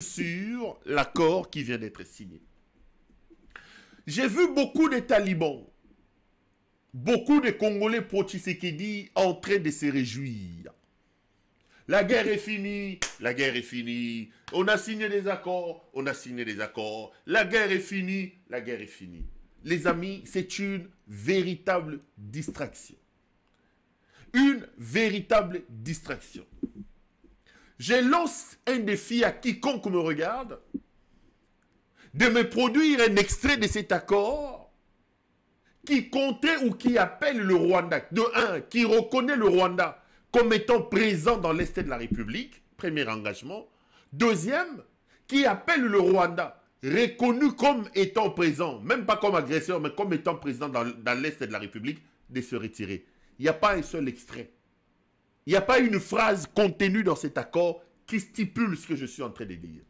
sur l'accord qui vient d'être signé. J'ai vu beaucoup de talibans, beaucoup de Congolais pro-Tshisekedi en train de se réjouir. La guerre est finie, la guerre est finie. On a signé des accords, on a signé des accords. La guerre est finie, la guerre est finie. Les amis, c'est une véritable distraction. Une véritable distraction. Je lance un défi à quiconque me regarde de me produire un extrait de cet accord qui comptait ou qui appelle le Rwanda, de un, qui reconnaît le Rwanda comme étant présent dans l'Est de la République, premier engagement. Deuxième, qui appelle le Rwanda, reconnu comme étant présent, même pas comme agresseur, mais comme étant présent dans l'Est de la République, de se retirer. Il n'y a pas un seul extrait. Il n'y a pas une phrase contenue dans cet accord qui stipule ce que je suis en train de dire.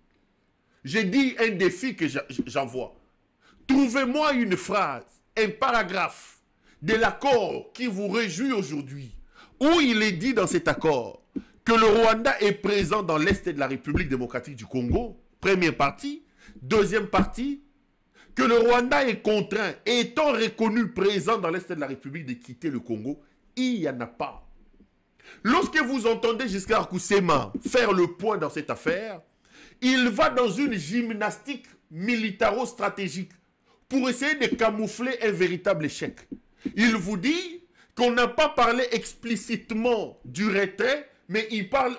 J'ai dit un défi que j'envoie. Trouvez-moi une phrase, un paragraphe de l'accord qui vous réjouit aujourd'hui, où il est dit dans cet accord que le Rwanda est présent dans l'Est de la République démocratique du Congo, première partie. Deuxième partie, que le Rwanda est contraint, étant reconnu présent dans l'Est de la République, de quitter le Congo. Il n'y en a pas. Lorsque vous entendez Giscard Koussema faire le point dans cette affaire, il va dans une gymnastique militaro-stratégique pour essayer de camoufler un véritable échec. Il vous dit qu'on n'a pas parlé explicitement du retrait, mais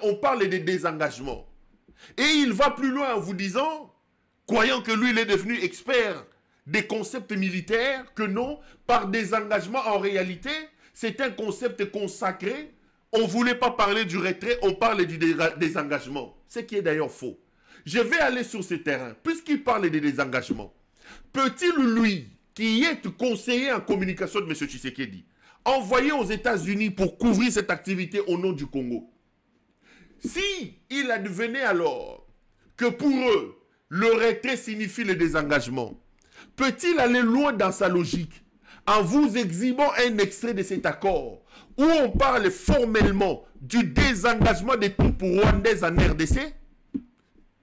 on parle des désengagements. Et il va plus loin en vous disant, croyant que lui, il est devenu expert des concepts militaires, que non, par désengagement, en réalité, c'est un concept consacré. On ne voulait pas parler du retrait, on parle du désengagement. Ce qui est d'ailleurs faux. Je vais aller sur ce terrain, puisqu'il parle des désengagements. Peut-il, lui, qui est conseiller en communication de M. Tshisekedi, envoyer aux États-Unis pour couvrir cette activité au nom du Congo? Si il advenait alors que pour eux, le retrait signifie le désengagement, peut-il aller loin dans sa logique en vous exhibant un extrait de cet accord où on parle formellement du désengagement des troupes rwandaises en RDC?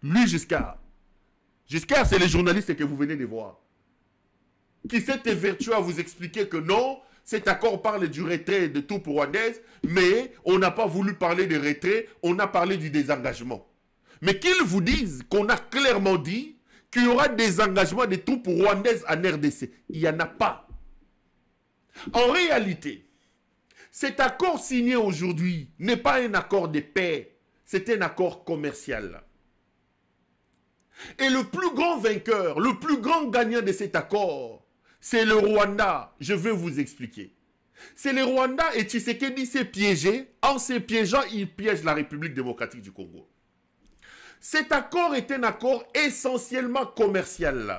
Lui, Giscard, c'est les journalistes que vous venez de voir, qui s'est évertué à vous expliquer que non, cet accord parle du retrait de troupes rwandaises, mais on n'a pas voulu parler de retrait, on a parlé du désengagement. Mais qu'ils vous disent qu'on a clairement dit qu'il y aura des engagements des troupes rwandaises en RDC. Il n'y en a pas. En réalité, cet accord signé aujourd'hui n'est pas un accord de paix, c'est un accord commercial. Et le plus grand vainqueur, le plus grand gagnant de cet accord, c'est le Rwanda. Je vais vous expliquer. C'est le Rwanda et Tshisekedi s'est piégé. En se piégeant, il piège la République démocratique du Congo. Cet accord est un accord essentiellement commercial.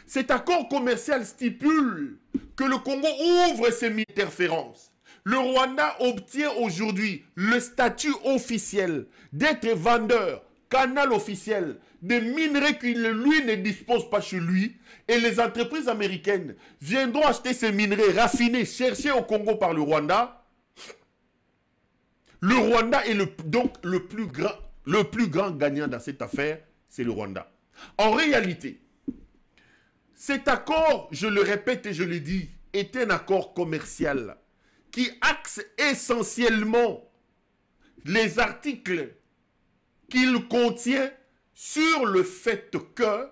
Cet accord commercial stipule que le Congo ouvre ses interférences. Le Rwanda obtient aujourd'hui le statut officiel d'être vendeur, canal officiel des minerais qu'il lui ne dispose pas chez lui, et les entreprises américaines viendront acheter ces minerais raffinés, cherchés au Congo par le Rwanda. Le Rwanda est donc le plus grand gagnant dans cette affaire, c'est le Rwanda. En réalité, cet accord, je le répète et je le dis, est un accord commercial qui axe essentiellement les articles qu'il contient sur le fait que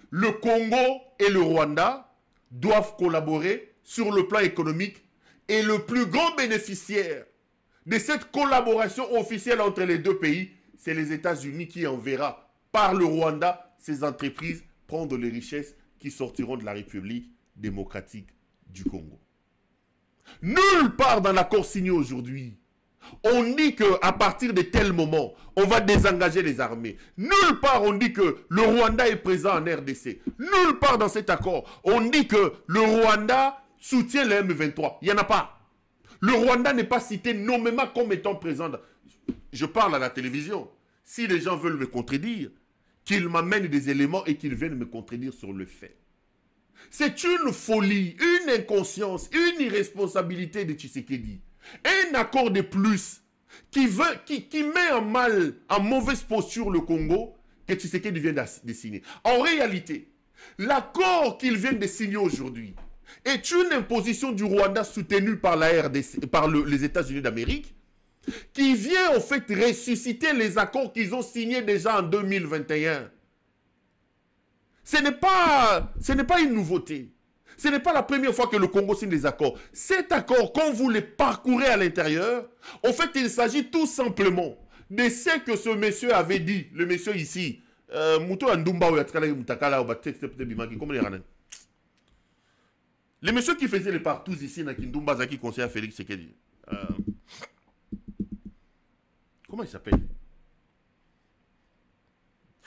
le Congo et le Rwanda doivent collaborer sur le plan économique, et le plus grand bénéficiaire de cette collaboration officielle entre les deux pays, c'est les États-Unis qui enverra par le Rwanda ces entreprises prendre les richesses qui sortiront de la République démocratique du Congo. Nulle part dans l'accord signé aujourd'hui, on dit qu'à partir de tel moment, on va désengager les armées. Nulle part on dit que le Rwanda est présent en RDC. Nulle part dans cet accord, on dit que le Rwanda soutient le M23. Il n'y en a pas. Le Rwanda n'est pas cité nommément comme étant présent. Je parle à la télévision. Si les gens veulent me contredire, qu'ils m'amènent des éléments et qu'ils viennent me contredire sur le fait. C'est une folie, une inconscience, une irresponsabilité de Tshisekedi. Un accord de plus qui met en mal, en mauvaise posture le Congo, que Tshisekedi vient de signer. En réalité, l'accord qu'il vient de signer aujourd'hui est une imposition du Rwanda soutenue par la RDC, par les États-Unis d'Amérique, qui vient en fait ressusciter les accords qu'ils ont signés déjà en 2021. Ce n'est pas une nouveauté. Ce n'est pas la première fois que le Congo signe des accords. Cet accord, quand vous les parcourez à l'intérieur, en fait, il s'agit tout simplement de ce que ce monsieur avait dit, le monsieur ici, le monsieur qui faisait les partous ici, Kindumba, qui conseillait à Félix Tshisekedi. Comment il s'appelle?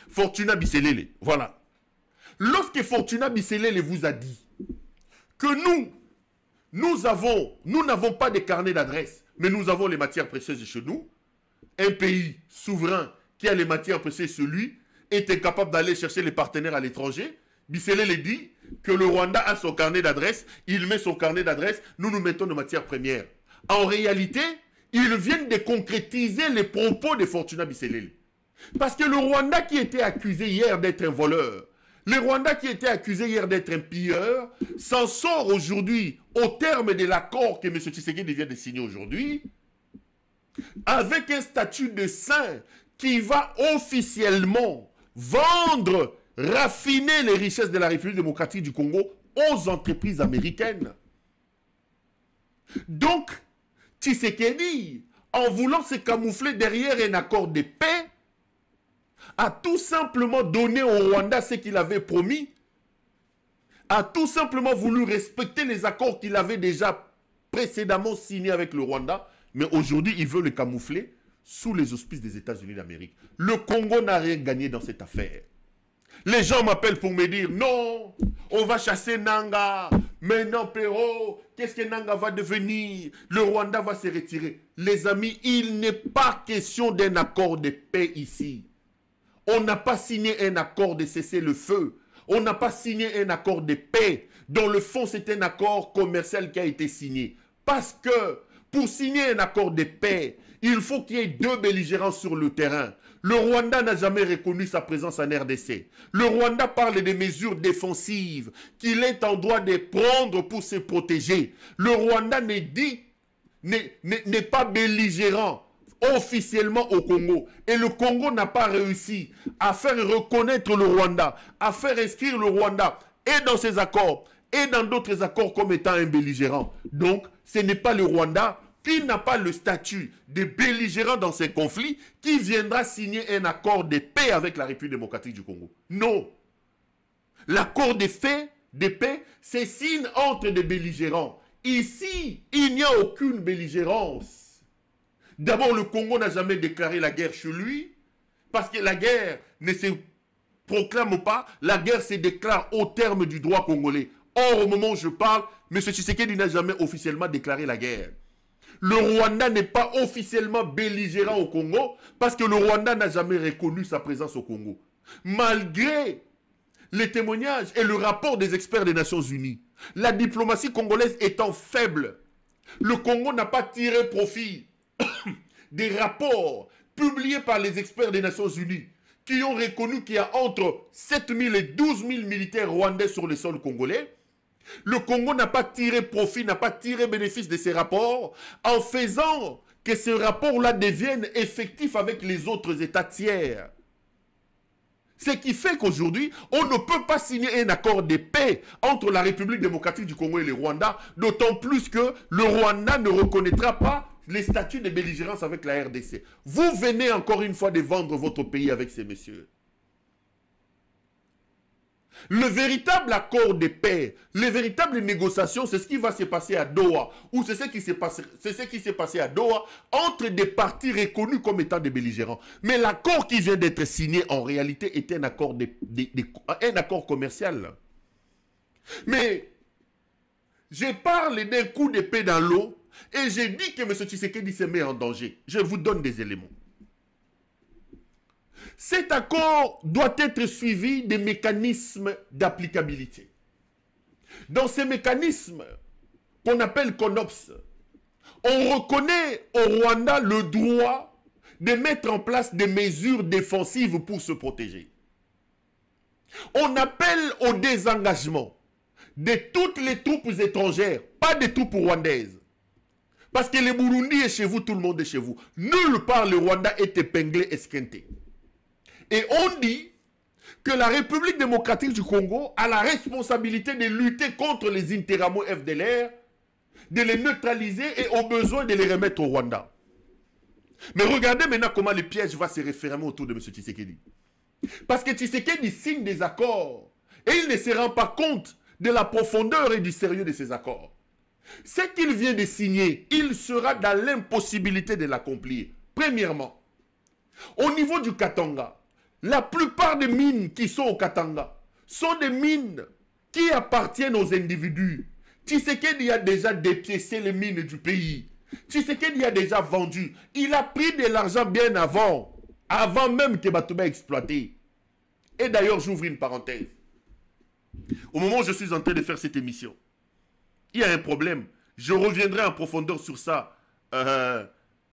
Fortuna Bisselele, voilà. Lorsque Fortuna Bisselele vous a dit que nous n'avons pas de carnet d'adresse, mais nous avons les matières précieuses chez nous, un pays souverain qui a les matières précieuses chez lui, est incapable d'aller chercher les partenaires à l'étranger. Bisselele dit que le Rwanda a son carnet d'adresse, il met son carnet d'adresse, nous mettons nos matières premières. En réalité, ils viennent de concrétiser les propos de Fortuna Bisselele. Parce que le Rwanda qui était accusé hier d'être un voleur, le Rwanda qui était accusé hier d'être un pilleur, s'en sort aujourd'hui, au terme de l'accord que M. Tshisekedi vient de signer aujourd'hui, avec un statut de saint qui va officiellement vendre, raffiner les richesses de la République démocratique du Congo aux entreprises américaines. Donc, Tshisekedi, en voulant se camoufler derrière un accord de paix, a tout simplement donné au Rwanda ce qu'il avait promis, a tout simplement voulu respecter les accords qu'il avait déjà précédemment signés avec le Rwanda, mais aujourd'hui, il veut le camoufler sous les auspices des États-Unis d'Amérique. Le Congo n'a rien gagné dans cette affaire. Les gens m'appellent pour me dire, non, on va chasser Nanga, mais non, Péro, qu'est-ce que Nanga va devenir? Le Rwanda va se retirer. Les amis, il n'est pas question d'un accord de paix ici. On n'a pas signé un accord de cessez-le-feu. On n'a pas signé un accord de paix. Dans le fond, c'est un accord commercial qui a été signé. Parce que pour signer un accord de paix, il faut qu'il y ait deux belligérants sur le terrain. Le Rwanda n'a jamais reconnu sa présence en RDC. Le Rwanda parle des mesures défensives qu'il est en droit de prendre pour se protéger. Le Rwanda n'est pas belligérant officiellement au Congo. Et le Congo n'a pas réussi à faire reconnaître le Rwanda, à faire inscrire le Rwanda et dans ses accords et dans d'autres accords comme étant un belligérant. Donc, ce n'est pas le Rwanda qui n'a pas le statut de belligérant dans ces conflits qui viendra signer un accord de paix avec la République démocratique du Congo. Non. L'accord de paix, c'est signe entre des belligérants. Ici, il n'y a aucune belligérance. D'abord, le Congo n'a jamais déclaré la guerre chez lui, parce que la guerre ne se proclame pas, la guerre se déclare au terme du droit congolais. Or, au moment où je parle, M. Tshisekedi n'a jamais officiellement déclaré la guerre. Le Rwanda n'est pas officiellement belligérant au Congo, parce que le Rwanda n'a jamais reconnu sa présence au Congo. Malgré les témoignages et le rapport des experts des Nations Unies, la diplomatie congolaise étant faible, le Congo n'a pas tiré profit des rapports publiés par les experts des Nations Unies qui ont reconnu qu'il y a entre 7 000 et 12 000 militaires rwandais sur le sol congolais. Le Congo n'a pas tiré profit, n'a pas tiré bénéfice de ces rapports en faisant que ces rapports-là deviennent effectifs avec les autres États tiers. Ce qui fait qu'aujourd'hui, on ne peut pas signer un accord de paix entre la République démocratique du Congo et le Rwanda, d'autant plus que le Rwanda ne reconnaîtra pas les statuts de belligérance avec la RDC. Vous venez encore une fois de vendre votre pays avec ces messieurs. Le véritable accord de paix, les véritables négociations, c'est ce qui va se passer à Doha, ou c'est ce qui s'est passé à Doha entre des partis reconnus comme étant des belligérants. Mais l'accord qui vient d'être signé, en réalité, est un accord, un accord commercial. Mais je parle d'un coup d'épée dans l'eau, et j'ai dit que M. Tshisekedi se met en danger. Je vous donne des éléments. Cet accord doit être suivi des mécanismes d'applicabilité. Dans ces mécanismes qu'on appelle CONOPS, On reconnaît au Rwanda le droit de mettre en place des mesures défensives pour se protéger. On appelle au désengagement de toutes les troupes étrangères, pas des troupes rwandaises. Parce que le Burundi est chez vous, tout le monde est chez vous. Nulle part le Rwanda est épinglé, esquinté. Et on dit que la République démocratique du Congo a la responsabilité de lutter contre les Interamo FDLR, de les neutraliser et au besoin de les remettre au Rwanda. Mais regardez maintenant comment le piège va se refermer autour de M. Tshisekedi. Parce que Tshisekedi signe des accords et il ne se rend pas compte de la profondeur et du sérieux de ces accords. Ce qu'il vient de signer, il sera dans l'impossibilité de l'accomplir. Premièrement, au niveau du Katanga, la plupart des mines qui sont au Katanga sont des mines qui appartiennent aux individus. Tshisekedi a déjà dépiécé les mines du pays. Tshisekedi a déjà vendu. Il a pris de l'argent bien avant même que Batouba exploité. Et d'ailleurs, j'ouvre une parenthèse. Au moment où je suis en train de faire cette émission, il y a un problème. Je reviendrai en profondeur sur ça